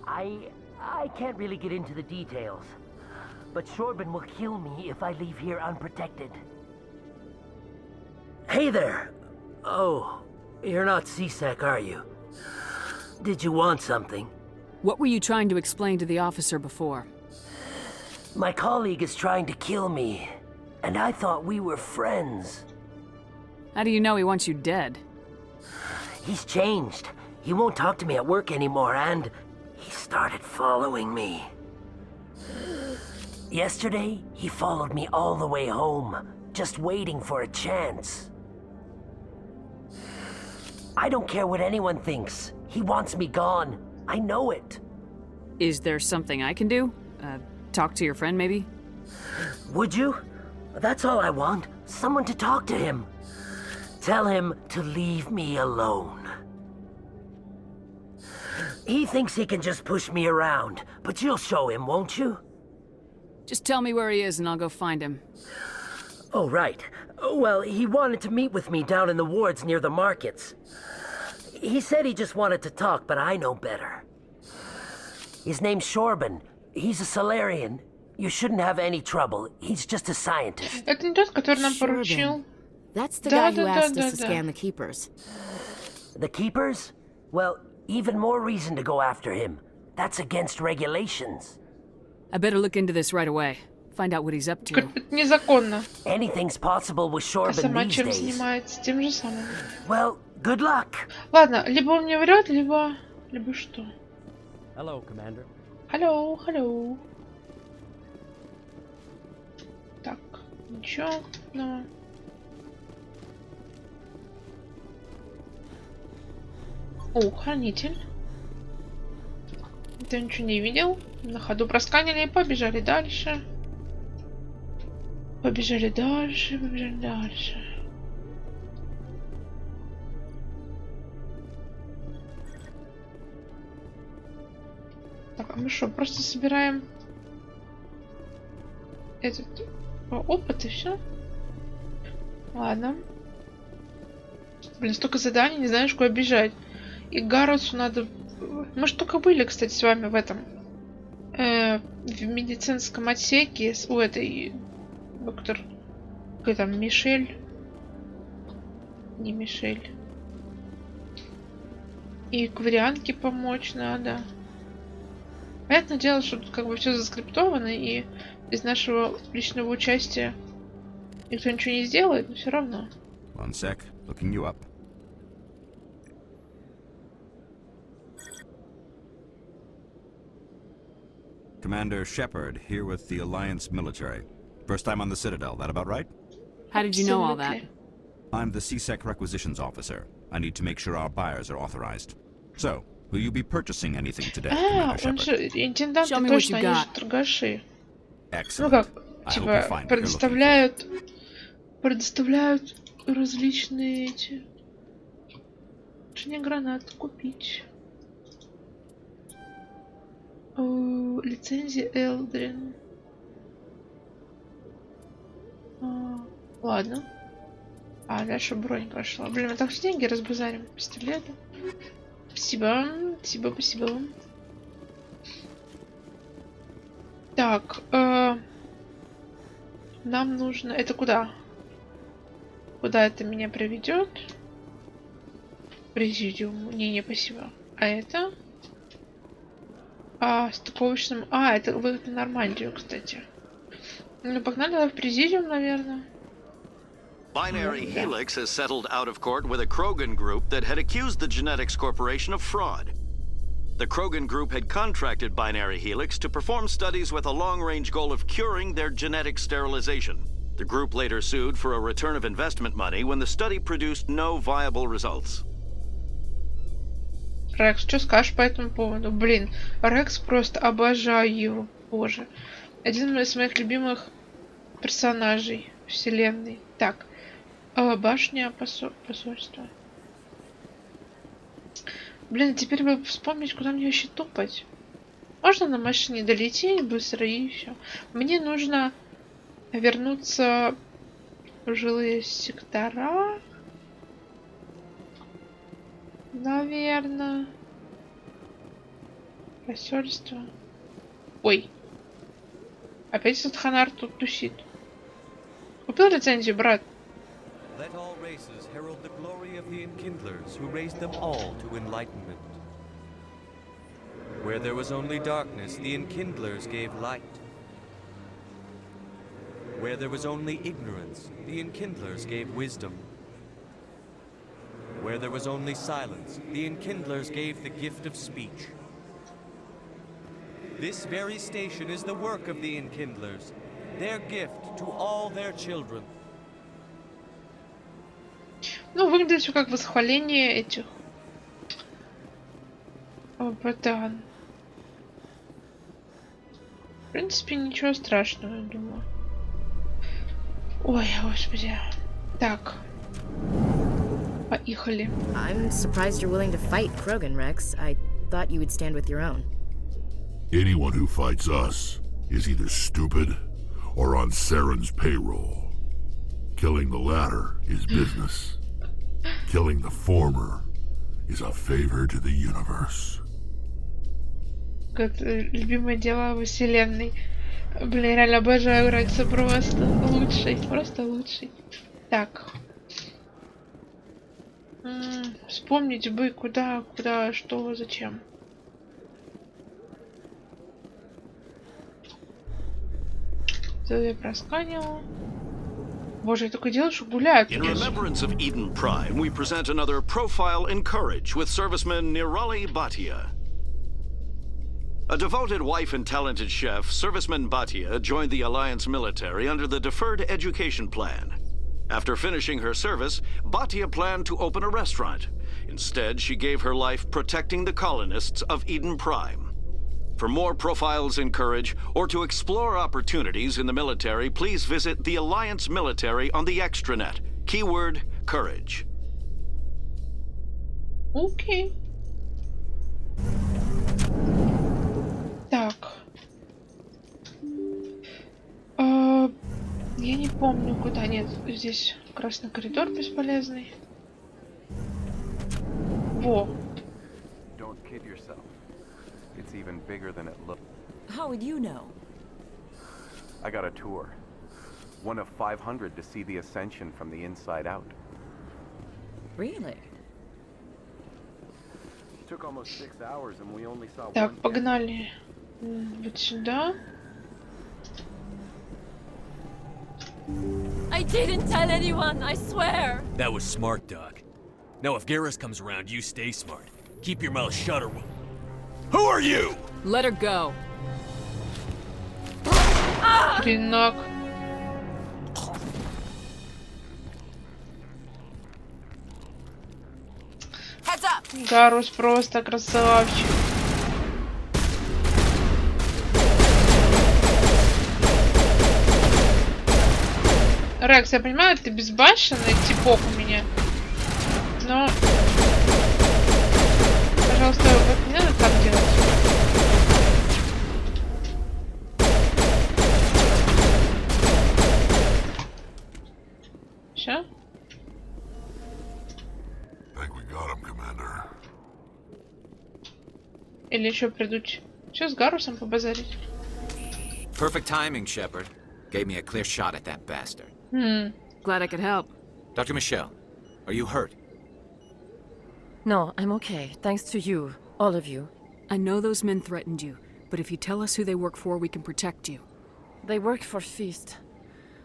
I can't really get into the details. But Shorban will kill me if I leave here unprotected. Hey there! Oh, you're not CSEC, are you? Did you want something? What were you trying to explain to the officer before? My colleague is trying to kill me, and I thought we were friends. How do you know he wants you dead? He's changed. He won't talk to me at work anymore, and he started following me. Yesterday, he followed me all the way home, just waiting for a chance. I don't care what anyone thinks. He wants me gone. I know it. Is there something I can do? Talk to your friend, maybe? Would you? That's all I want. Someone to talk to him. Tell him to leave me alone. He thinks he can just push me around, but you'll show him, won't you? Just tell me where he is and I'll go find him. Oh, right. Well, he wanted to meet with me down in the wards near the markets. He said he just wanted to talk, but I know better. His name's Shorban. He's a Solarian. You shouldn't have any trouble. He's just a scientist. Это не тот, который нам поручил. That's the guy who asked us to scan the Keepers. The Keepers? Well, even more reason to go after him. That's against regulations. I better look into this right away. Find out what he's up to. Незаконно. Anything's possible with А Shorban сама these чем days. занимается? Тем же самым. Well, good luck. Ладно, либо он мне врет, либо что. Hello, Commander. Hello. Так, ничего, но... О, хранитель. Ты ничего не видел? На ходу просканили и побежали дальше. Побежали дальше. Так, а мы что, просто собираем этот опыт и все? Ладно. Блин, столько заданий, не знаешь, куда бежать. И Гарусу надо... Мы ж только были, кстати, с вами в этом... в медицинском отсеке у этой... Доктор... Какой там, Мишель? Не Мишель. И Кварианке помочь надо. Понятное дело, что тут как бы все заскриптовано, и без нашего личного участия никто ничего не сделает, но все равно. One sec, looking you up. Commander Shepard, here with the Alliance military. First time on the Citadel, that about right? How did you know all that? I'm the CSEC requisitions officer. I need to make sure our buyers are authorized. So, will you be purchasing anything today, Commander Он Shepard? же интенданты точно, они же торгаши. Ну Excellent. как, I hope you типа, find what you're looking предоставляют различные эти... Улучшение гранат купить. Лицензия Элдрин. Ладно. Дальше бронь пошла. Блин, мы так все деньги разбазарим. Пистолеты. Спасибо. Спасибо, спасибо. Так. Нам нужно... Это куда? Куда это меня приведет? Президиум. Не, спасибо. А это? Стыковочным... это выход на Нормандию, кстати. Ну, погнали в президиум, наверное. Binary Helix has settled out of court with a Krogan group that had accused the Genetics Corporation of fraud. The Krogan group had contracted Binary Helix to perform studies with a long-range goal of curing their genetic sterilization. The group later sued for a return of investment money when the study produced no viable results. Рекс, что скажешь по этому поводу? Блин, Рекс просто обожаю его. Боже. Один из моих любимых персонажей вселенной. Так. Башня посольства. Блин, теперь бы вспомнить, куда мне вообще топать. Можно на машине долететь быстро и все. Мне нужно вернуться в жилые сектора. Наверное. Посольство. Ой. Опять этот Ханар тут тусит. Купил лицензию, брат? Let all races herald the glory of the enkindlers who raised them all to enlightenment. Where there was only darkness, the enkindlers gave light. Where there was only ignorance, the enkindlers gave wisdom. Where there was only silence, the enkindlers gave the gift of speech. This very station is the work of the enkindlers, their gift to all their children. Ну, выглядит все как восхваление этих. Братан. В принципе, ничего страшного, я думаю. Ой, господи. Так. Поехали. I'm surprised you're willing to fight Krogan, Rex. I thought you would stand with your own. Anyone who fights us is either stupid or on Saren's payroll. Killing the latter is business. Killing the former is a favor to the universe. Как любимое дело во вселенной. Блин, реально обожаю Рекса, просто лучший, просто лучший. Так. Вспомнить бы, куда, что, зачем. Это я просканила. Боже, я только делаю, что гуляют. In remembrance of Idен Prime, we present another profile in courage with serviceman Nirali Bhatia. A devoted wife and talented chef, serviceman Bhatia joined the Alliance military under the Deferred Education Plan. After finishing her service, Bhatia planned to open a restaurant. Instead, she gave her life protecting the colonists of Iden Prime. For more profiles in courage, or to explore opportunities in the military, please visit the Alliance military on the extranet. Keyword, courage. Окей. Так. Я не помню, куда. Нет, здесь красный коридор бесполезный. Во. Don't kid yourself. It's even bigger than it looks. How would you know? I got a tour. One of 500 to see the ascension from the inside out. Really? Took almost 6 hours and we only saw Так, one. погнали. Вот сюда. I didn't tell anyone, I swear. That was smart, Doc. Now if Garrus comes around, you stay smart. Keep your mouth shut or we'll... Who are you? Let her go. Хренак. Гарус просто красавчик. Рекс, я понимаю, ты безбашенный типок у меня. Но... Пожалуйста, вот не надо так делать. Всё? Или еще придут. Что с Гарусом побазарить? Perfect timing, Shepard. Gave me a clear shot at that bastard. Glad I could help. Dr. Michelle, are you hurt? No, I'm okay. Thanks to you. All of you. I know those men threatened you, but if you tell us who they work for, we can protect you. They work for Feast.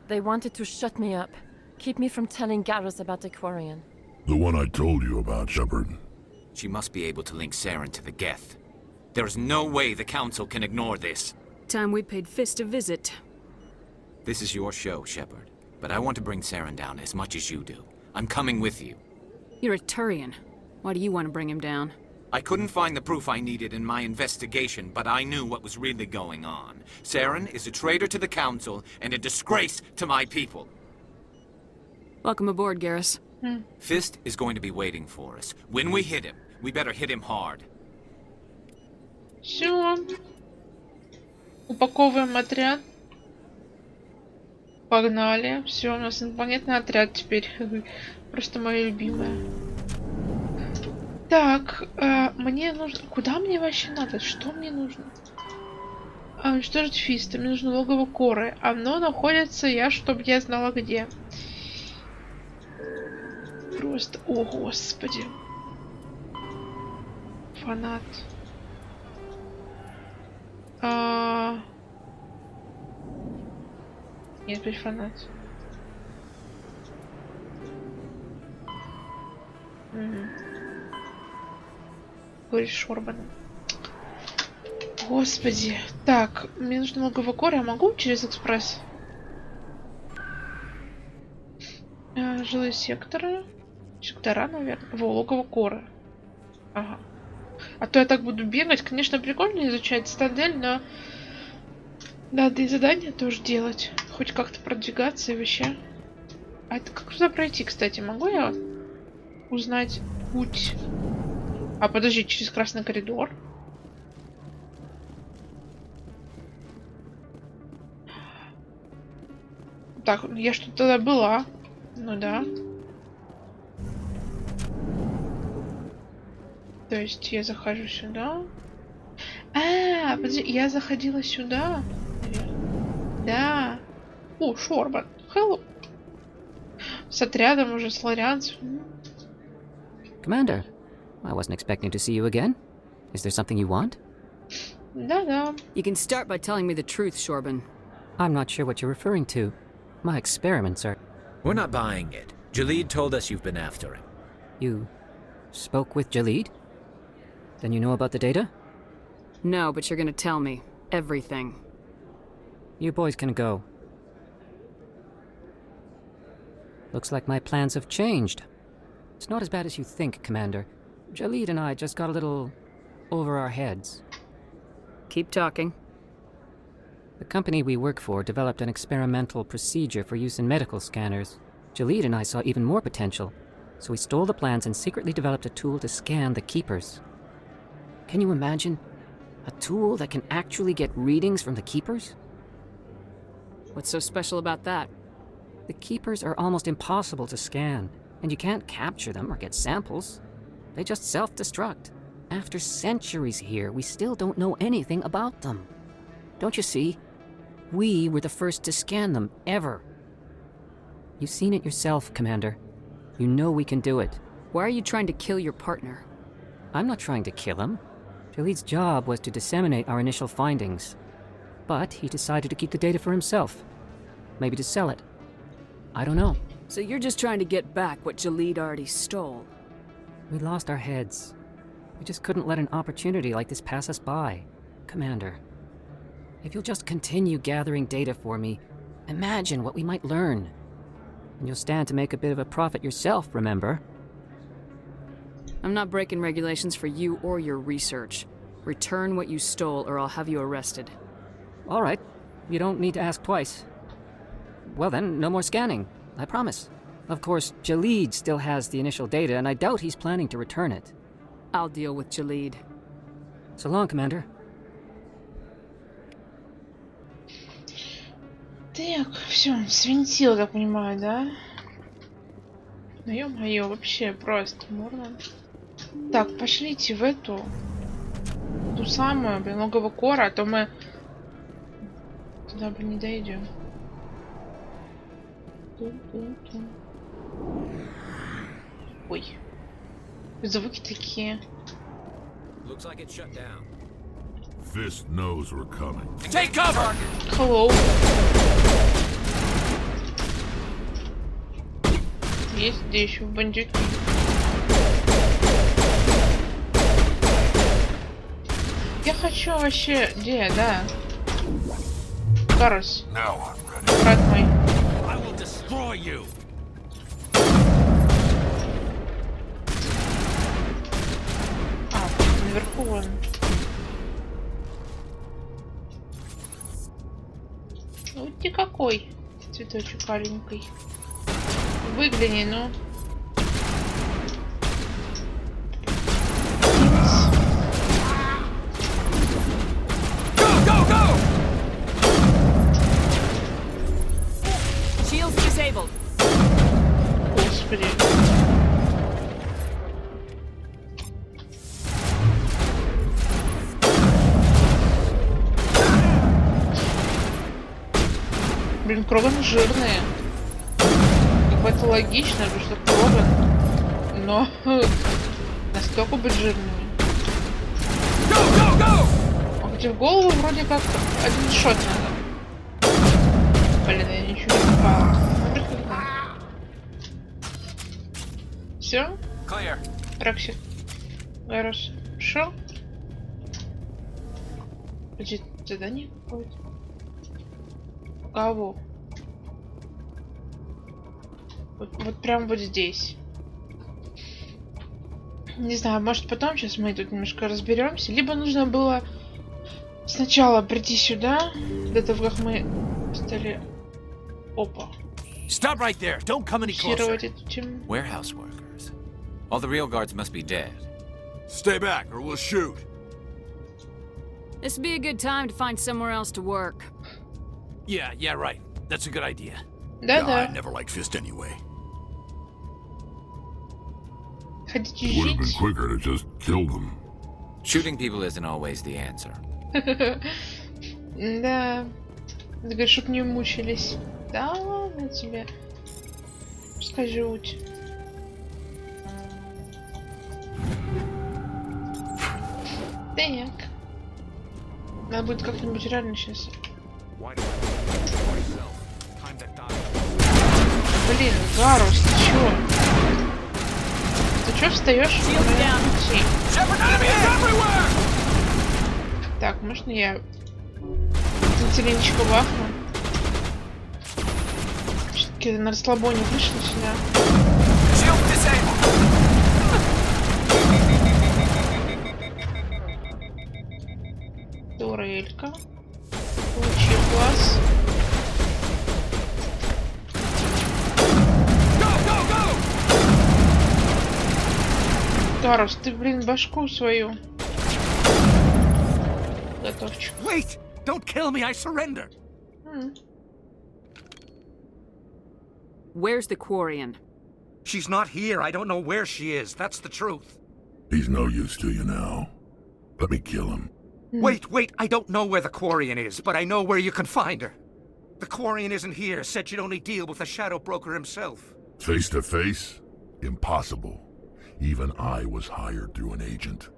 They wanted to shut me up. Keep me from telling Garrus about the Quarian. The one I told you about, Shepard. She must be able to link Saren to the Geth. There's no way the Council can ignore this. Time we paid Fist a visit. This is your show, Shepard. But I want to bring Saren down as much as you do. I'm coming with you. You're a Turian. Why do you want to bring him down? I couldn't find the proof I needed in my investigation, but I knew what was really going on. Saren is a traitor to the Council and a disgrace to my people. Welcome aboard, Garrus. Fist is going to be waiting for us. When we hit him, we better hit him hard. Все. Упаковываем отряд. Погнали. Все, у нас инопланетный отряд теперь. Просто моя любимая. Так, мне нужно... Куда мне вообще надо? Что мне нужно? Уничтожить Фиста. Мне нужно логово Коры. Оно находится, чтобы я знала где. Просто... О, господи. Фанат. Нет, теперь фанат. Говоришь Шорбаном. Господи. Так, мне нужно логово Коры. Я могу через экспресс? Жилые секторы. Сектора, наверное. Во, логово Коры. Ага. А то я так буду бегать. Конечно, прикольно изучать стадель, но надо и задания тоже делать. Хоть как-то продвигаться и вообще. А это как туда пройти, кстати? Могу я узнать путь? А, подожди, через красный коридор. Так, я что-то тогда была. Ну да. То есть я захожу сюда. Подожди, я заходила сюда. Наверное. Да. О, Шорбан. Hello. С отрядом уже сларианцев. Commander, I wasn't expecting to see you again. Is there something you want? Да-да. You can start by telling me the truth, Shorban. I'm not sure what you're referring to. My experiments are... We're not buying it. Jalid told us you've been after him. You spoke with Jalid? Then you know about the data? No, but you're gonna tell me. Everything. You boys can go. Looks like my plans have changed. It's not as bad as you think, Commander. Jalid and I just got a little over our heads. Keep talking. The company we work for developed an experimental procedure for use in medical scanners. Jalid and I saw even more potential, so we stole the plans and secretly developed a tool to scan the Keepers. Can you imagine? A tool that can actually get readings from the Keepers? What's so special about that? The Keepers are almost impossible to scan, and you can't capture them or get samples. They just self-destruct. After centuries here, we still don't know anything about them. Don't you see? We were the first to scan them, ever. You've seen it yourself, Commander. You know we can do it. Why are you trying to kill your partner? I'm not trying to kill him. Jalid's job was to disseminate our initial findings. But he decided to keep the data for himself. Maybe to sell it. I don't know. So you're just trying to get back what Jalid already stole? We lost our heads. We just couldn't let an opportunity like this pass us by, Commander. If you'll just continue gathering data for me, imagine what we might learn. And you'll stand to make a bit of a profit yourself, remember? I'm not breaking regulations for you or your research. Return what you stole or I'll have you arrested. All right. You don't need to ask twice. Well then, no more scanning. I promise. Of course, Jalid still has the initial data, and I doubt he's planning to return it. I'll deal with Jalid. So long, Commander. Так, все, свинтил, так понимаю, да? Ну ё-моё, вообще просто можно. Так, пошлите в эту. Ту самую, блин, логово Кора, а то мы туда, блин, не дойдем. Ой. Звуки такие. Looks like it's shut down. Fist knows we're coming. Take cover! Hello. Есть где еще бандюки? Я хочу вообще... Где, да? Карус. Брат мой. I will destroy you. Наверху он. Ну ты какой, цветочек аленький. Выгляни, ну. Go, go! Shields disabled. Господи. Блин, Кроганы жирные. Как бы это логично, потому что Кроган, но настолько быть жирными. А хотя в голову вроде как один шот надо. Блин, я ничего не попала. Все? Рокси. Хорошо. Подожди, задание какое-то. Кого? Вот прям вот здесь. Не знаю, может потом сейчас мы тут немножко разберемся. Либо нужно было сначала прийти сюда, до того, как мы стали... Опа. Stop right there. Don't come any closer. Эту тему. Warehouse workers. All the real guards must be dead. Stay back or we'll shoot. This would be a good time to find somewhere else to work. Yeah, right. That's a good idea. Да-да. I never liked Fist anyway. Хотите It would have been жить? quicker to just kill them. Shooting people isn't always the answer. Да. Ты говоришь, чтоб не мучились. Да ладно тебе. Пускай живут. Так. Надо будет как-нибудь реально сейчас. Блин, Гарус, ты чё? Ты чё встаешь? Так, можно я зеленечко бахну? Все-таки на расслабоне вышла сюда. Турелька. Получи глаз. Гарус, ты, блин, башку свою. Готовчик. Wait! Don't kill me, I surrender! Where's the Quarian? She's not here. I don't know where she is. That's the truth. He's no use to you now. Let me kill him. Wait. I don't know where the Quarian is, but I know where you can find her. The Quarian isn't here. Said she'd only deal with the Shadow Broker himself. Face to face? Impossible. Even I was hired through an agent.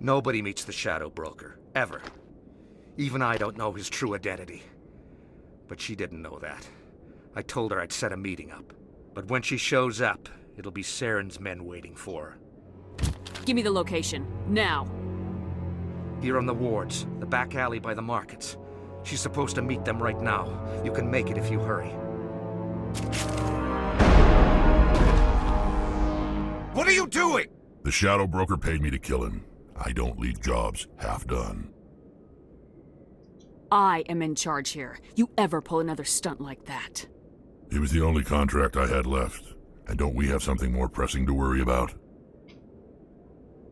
Nobody meets the Shadow Broker. Ever. Even I don't know his true identity. But she didn't know that. I told her I'd set a meeting up. But when she shows up, it'll be Saren's men waiting for her. Give me the location. Now. Here on the wards, the back alley by the markets. She's supposed to meet them right now. You can make it if you hurry. What are you doing? The shadow broker paid me to kill him. I don't leave jobs half done. I am in charge here. You ever pull another stunt like that? It was the only contract I had left. And don't we have something more pressing to worry about?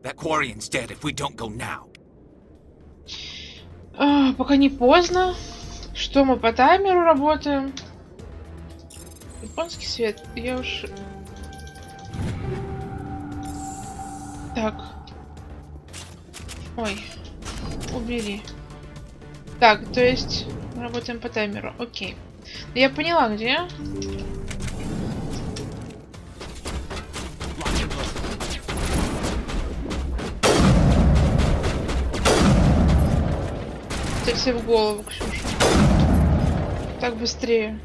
That Quarian's dead if we don't go now. Пока не поздно. Что мы по таймеру работаем? Японский свет. Я уж... Так. Ой. Убери. Так, то есть мы работаем по таймеру. Окей. Я поняла, где. Целься в голову, Ксюша. Так быстрее.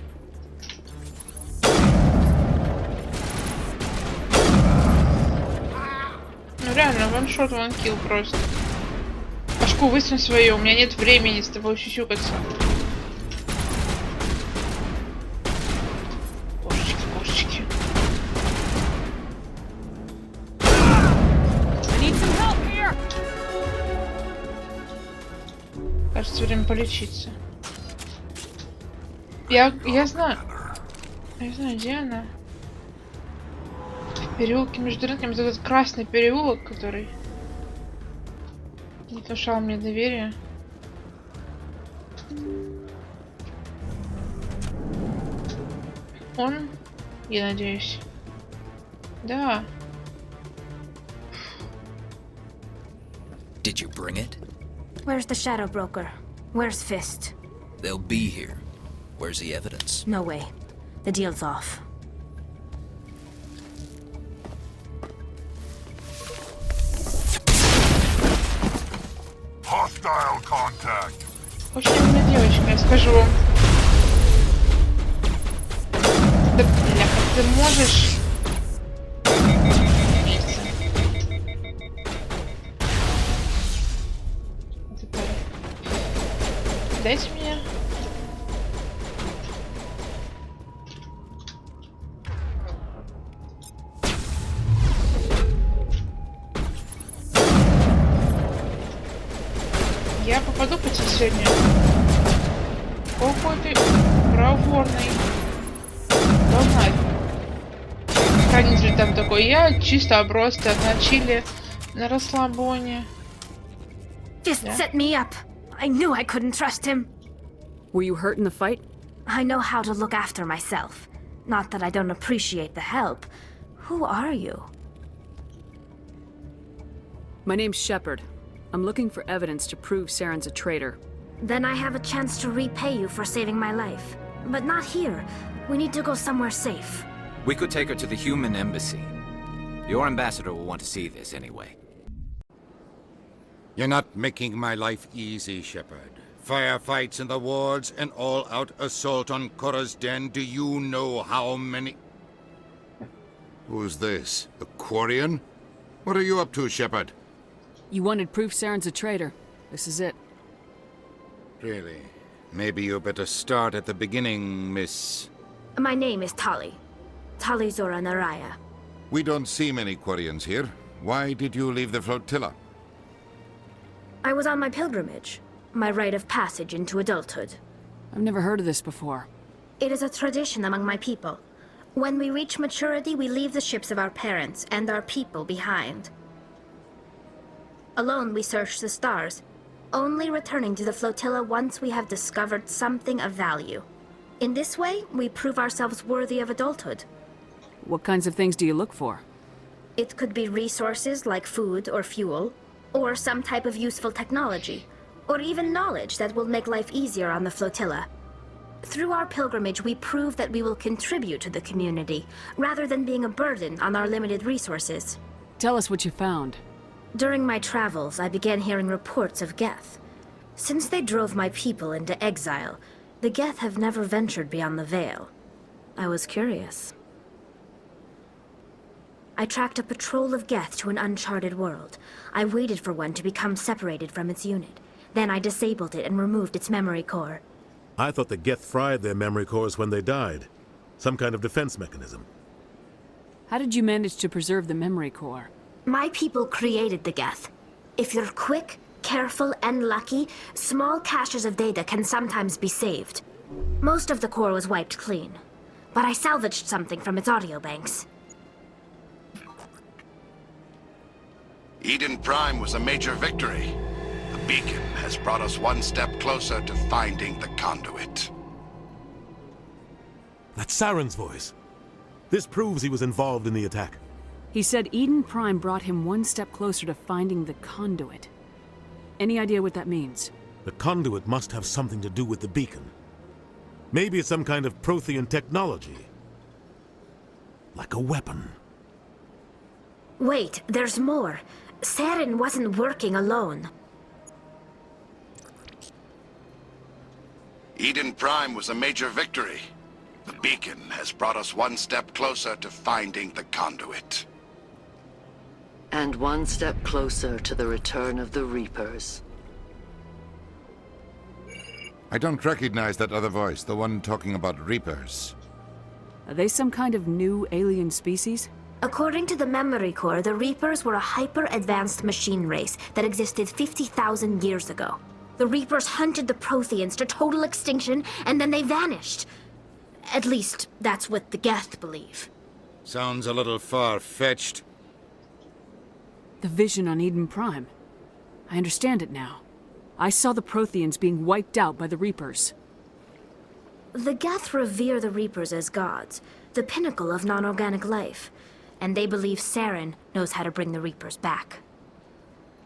Ну реально, ваншот, ванкил просто. Башку высунь свою, у меня нет времени с тобой щучукаться. Кошечки, кошечки. Кажется, время полечиться. Я знаю. Я знаю, где она. В переулке между рынками. Этот красный переулок, который не внушал мне доверия. Он, я надеюсь. Да. Did you bring it? Where's the shadow broker? Where's Fist? They'll be here. Where's the evidence? No way. The deal's off. Hostile contact. Очень умная девочка, я скажу вам. Да, бляха, ты можешь... Дайте мне. Я попаду по тебе сегодня. Какой ты проворный. Давай. Хранитель там такой. Я чисто просто на чили, на расслабоне. Just set me up. I knew I couldn't trust him. Were you hurt in the fight? I know how to look after myself. Not that I don't appreciate the help. Who are you? My name's Shepard. I'm looking for evidence to prove Saren's a traitor. Then I have a chance to repay you for saving my life. But not here. We need to go somewhere safe. We could take her to the human embassy. Your ambassador will want to see this anyway. You're not making my life easy, Shepard. Firefights in the wards, an all-out assault on Korra's den. Do you know how many... Who's this? A Quarian? What are you up to, Shepard? You wanted proof Saren's a traitor. This is it. Really? Maybe you better start at the beginning, Miss... My name is Tali. Tali Zora Naraya. We don't see many Quarians here. Why did you leave the flotilla? I was on my pilgrimage. My rite of passage into adulthood. I've never heard of this before. It is a tradition among my people. When we reach maturity, we leave the ships of our parents and our people behind. Alone, we search the stars, only returning to the flotilla once we have discovered something of value. In this way, we prove ourselves worthy of adulthood. What kinds of things do you look for? It could be resources like food or fuel, or some type of useful technology, or even knowledge that will make life easier on the flotilla. Through our pilgrimage, we prove that we will contribute to the community, rather than being a burden on our limited resources. Tell us what you found. During my travels, I began hearing reports of Geth. Since they drove my people into exile, the Geth have never ventured beyond the Veil. I was curious. I tracked a patrol of geth to an uncharted world. I waited for one to become separated from its unit. Then I disabled it and removed its memory core. I thought the geth fried their memory cores when they died. Some kind of defense mechanism. How did you manage to preserve the memory core? My people created the geth. If you're quick, careful, and lucky, small caches of data can sometimes be saved. Most of the core was wiped clean, but I salvaged something from its audio banks. Iden Prime was a major victory. The beacon has brought us one step closer to finding the conduit. That's Saren's voice. This proves he was involved in the attack. He said Iden Prime brought him one step closer to finding the conduit. Any idea what that means? The conduit must have something to do with the beacon. Maybe it's some kind of Prothean technology. Like a weapon. Wait, there's more. Saren wasn't working alone. Iden Prime was a major victory. The beacon has brought us one step closer to finding the conduit. And one step closer to the return of the Reapers. I don't recognize that other voice, the one talking about Reapers. Are they some kind of new alien species? According to the memory core, the Reapers were a hyper-advanced machine race that existed 50,000 years ago. The Reapers hunted the Protheans to total extinction, and then they vanished. At least, that's what the geth believe. Sounds a little far-fetched. The vision on Iden Prime. I understand it now. I saw the Protheans being wiped out by the Reapers. The geth revere the Reapers as gods, the pinnacle of non-organic life. And they believe Saren knows how to bring the Reapers back.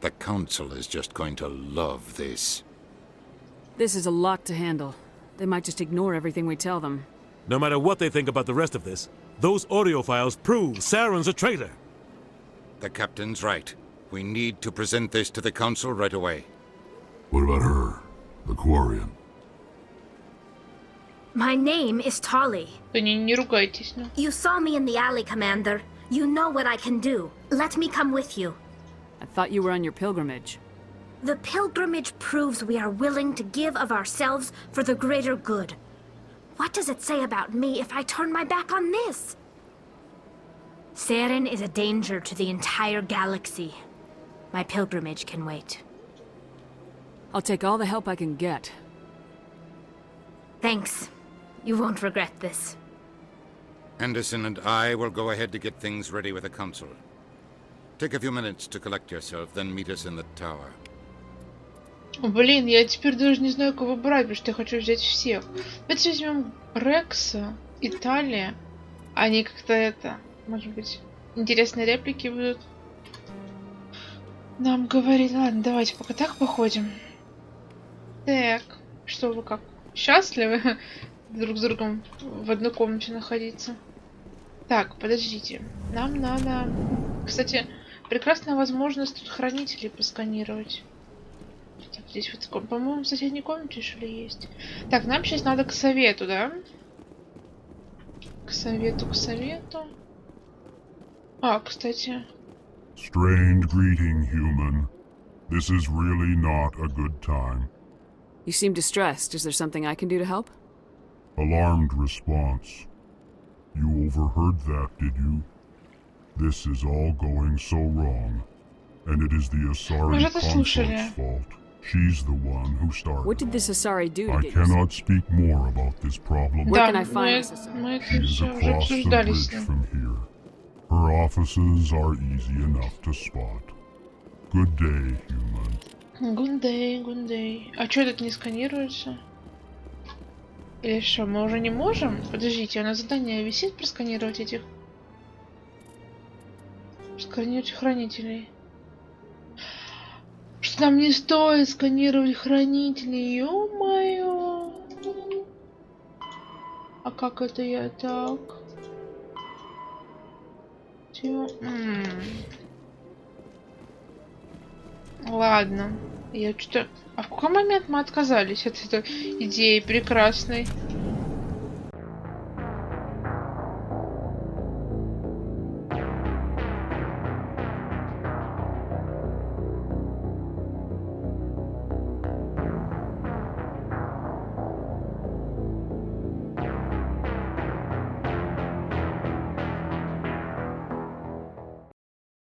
The Council is just going to love this. This is a lot to handle. They might just ignore everything we tell them. No matter what they think about the rest of this, those audio files prove Saren's a traitor. The Captain's right. We need to present this to the Council right away. What about her? The Quarian? My name is Tali. Не ругайтесь, ну. You saw me in the alley, Commander. You know what I can do. Let me come with you. I thought you were on your pilgrimage. The pilgrimage proves we are willing to give of ourselves for the greater good. What does it say about me if I turn my back on this? Saren is a danger to the entire galaxy. My pilgrimage can wait. I'll take all the help I can get. Thanks. You won't regret this. Anderson and I will go ahead to get things ready with the Council. Take a few minutes to collect yourself, then meet us in the tower. Блин, я теперь даже не знаю, кого брать, потому что я хочу взять всех. Давайте возьмем Рекса, Италия. Они как-то это, может быть, интересные реплики будут нам говорить. Ладно, давайте пока так походим. Так, что вы как? Счастливы друг с другом в одной комнате находиться? Так, подождите. Нам надо... Кстати, прекрасная возможность тут хранителей посканировать. Так, здесь вот, по-моему, в соседней комнате, что ли, есть. Так, нам сейчас надо к совету, да? К совету, к совету. А, кстати... Strained greeting, human. This is really not a good time. You seem distressed. Is there something I can do to help? Alarmed response. You overheard that, did you? This is all going so wrong. And it is the Asari consort's fault. She's the one who started. What did this Asari do to I get cannot speak more about this problem. Where can I find this Asari? She is across the bridge from here. Her offices are easy enough to spot. Good day, human. Good day, good day. А что тут не сканируется? Или что, мы уже не можем? Подождите, а на задание висит просканировать этих? Сканировать хранителей. Что нам не стоит сканировать хранителей? Ё-моё! А как это я так? Ладно. Я что-то... А в какой момент мы отказались от этой идеи прекрасной?